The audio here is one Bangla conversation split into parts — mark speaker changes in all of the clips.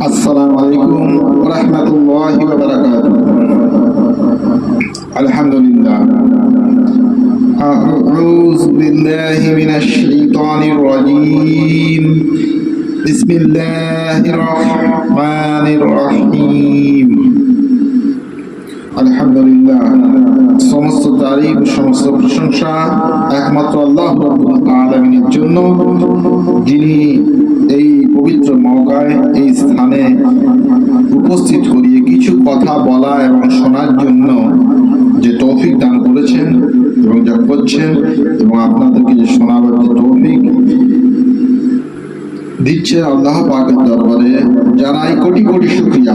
Speaker 1: আসসালামু আলাইকুম ওয়া রাহমাতুল্লাহি ওয়া বারাকাতুহু। আলহামদুলিল্লাহ। আউযু বিল্লাহি মিনাশ শাইতানির রাজীম। বিসমিল্লাহির রাহমানির রহিম। আলহামদুলিল্লাহ। সমস্ত তারিফ, সমস্ত প্রশংসা একমাত্র আল্লাহ রাব্বুল আলামিনের জন্য, যিনি এই পবিত্র মওকায়, এই স্থানে উপস্থিত করিয়ে কিছু কথা বলা এবং শোনার জন্য যে তৌফিক দান করেছেন এবং যা করছেন এবং আপনাদেরকে যে শোনাবার যে তৌফিক দিচ্ছে, আল্লাহ পাকের দরবারে জানাই কোটি কোটি শুকরিয়া,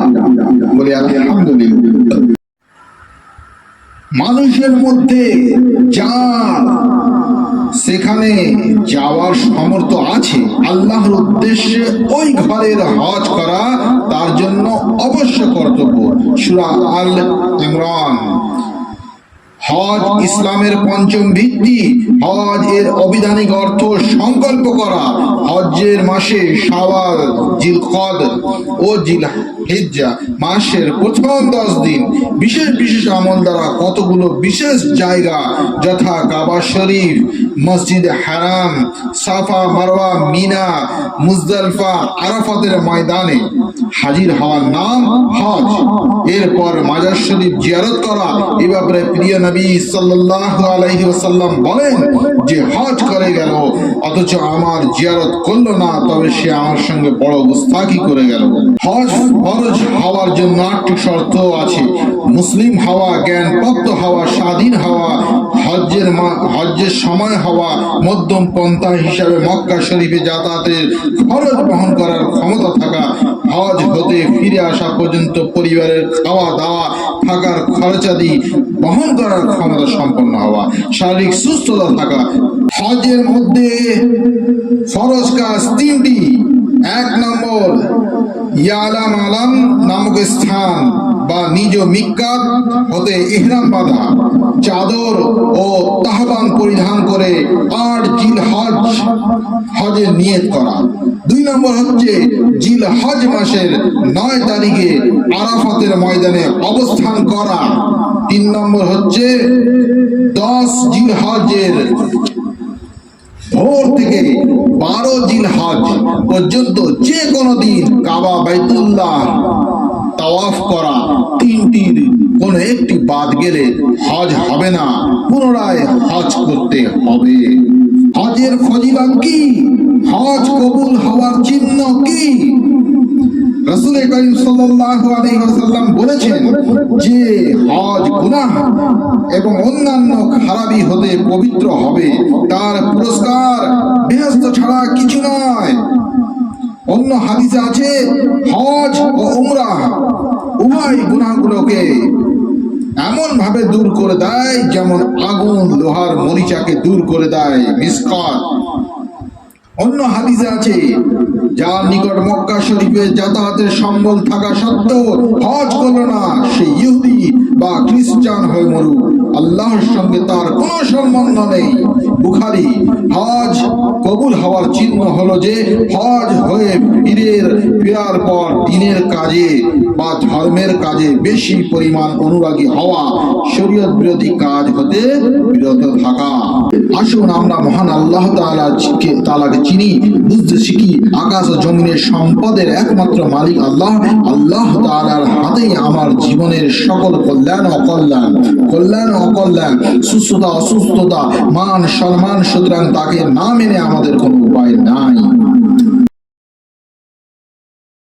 Speaker 1: বলি আলহামদুলিল্লাহ। মানুষের মধ্যে যার সেখানে যাওয়ার সামর্থ্য আছে, আল্লাহর উদ্দেশ্যে ওই ঘরের হজ করা তার জন্য অবশ্য কর্তব্য। সূরা আল ইমরান। হজ ইসলামের পঞ্চম ভিত্তি। হজ এর অবিধানিক অর্থ সংকল্প করা। হজ্জের মাসে শাওয়াল, জিলকদ ও জিলহিজ্জা মাসের প্রথম 10 দিন বিশেষ বিশেষ আমল দ্বারা কতগুলো বিশেষ জায়গা যথা কাবা শরীফ, মসজিদ হারাম, সাফা মারওয়া, মিনা, মুজদালিফা, আরাফাতের ময়দানে হাজির হওয়ার নাম হজ। এরপর মাজার শরীফ জিয়ারত করা। এ ব্যাপারে প্রিয় নবী সাল্লাল্লাহু আলাইহি ওয়াসাল্লাম বলেন যে হজ করে গেল অথচ আমার জিয়ারত করলো না, তবে সে আমার সঙ্গে বড় গুস্তাখি করে গেল। হজ ফরজ হওয়ার জন্য 8টি শর্ত আছে: মুসলিম হওয়া, জ্ঞানপ্রাপ্ত হওয়া, স্বাধীন হওয়া, হজ্জের সময় হওয়া, মধ্যম পন্থা হিসাবে মক্কা শরীফে যাতায়াতের খরচ বহন করার ক্ষমতা থাকা, হজ হতে ফিরে আসা পর্যন্ত পরিবারের খাওয়া দাওয়া থাকার খরচাদি বহন করার ক্ষমতা সম্পন্ন হওয়া, শারীরিক সুস্থতা থাকা। হজের মধ্যে ফরজ কাজ 3টি। 1 নম্বর, ইয়ালাম আলাম নামক স্থান বা নিজ মিক্কাত হতে ইহরাম বাঁধা, চাদর ও তাহবান পরিধান করে 8 জিলহজ হজের নিয়ত করা। 2 নম্বর হচ্ছে জিলহজ মাসের 9 তারিখে আরাফাতের ময়দানে অবস্থান করা। 3 নম্বর হচ্ছে 10 জিলহজের ভোর থেকে 12 জিলহজ পর্যন্ত যে কোনো দিন কাবা বাইতুল্লাহ তাওয়াফ করা। 3টির কোনো একটি বাদ গেলে হজ হবে না, পুনরায় হজ করতে হবে। হজের ফজিলত কি? হজ কবুল হওয়ার চিহ্ন কি? রাসূল করিম সাল্লাল্লাহু আলাইহি ওয়াসাল্লাম বলেছেন যে হজ গুনাহ এবং অন্যান্য খারাপি হতে পবিত্র হবে, তার পুরস্কার বেহেশত ছাড়া কিছু নয়। অন্য হাদিসে আছে হজ ও উমরাহ উভয় গুনাহগুলোকে এমন ভাবে দূর করে দেয় যেমন আগুন লোহার মরিচাকে দূর করে দেয়, মিসকাত। অন্য হাদিসে আছে যার নিকট মক্কা শরীফে যাতায়াতের সম্বল থাকা সত্ত্বেও হজ করল না, সে ইহুদি বা খ্রিস্টান হয়ে মরুক, আল্লাহর সঙ্গে তার কোনো সম্বন্ধ নেই। বুখারী। হজ কবুল হওয়ার চিহ্ন হলো যে হজ হয়ে ফেরার পর দ্বীনের কাজে বা ধর্মের কাজে বেশি পরিমাণ অনুরাগী হওয়া, শরীয়ত বিরোধী কাজ হতে বিরত থাকা। আসুন আমরা মহান আল্লাহ তাআলাকে চিনি, বুঝতে শিখি। আকাশ ও জমিনের সম্পদের একমাত্র মালিক আল্লাহ। আল্লাহ তাআলার হাতেই আমার জীবনের সকল কল্যাণ অকল্যাণ, কল্যাণ অকল্যাণ, সুস্থতা অসুস্থতা, মান সম্মান। সুতরাং তাকে না মেনে আমাদের কোনো উপায় নাই।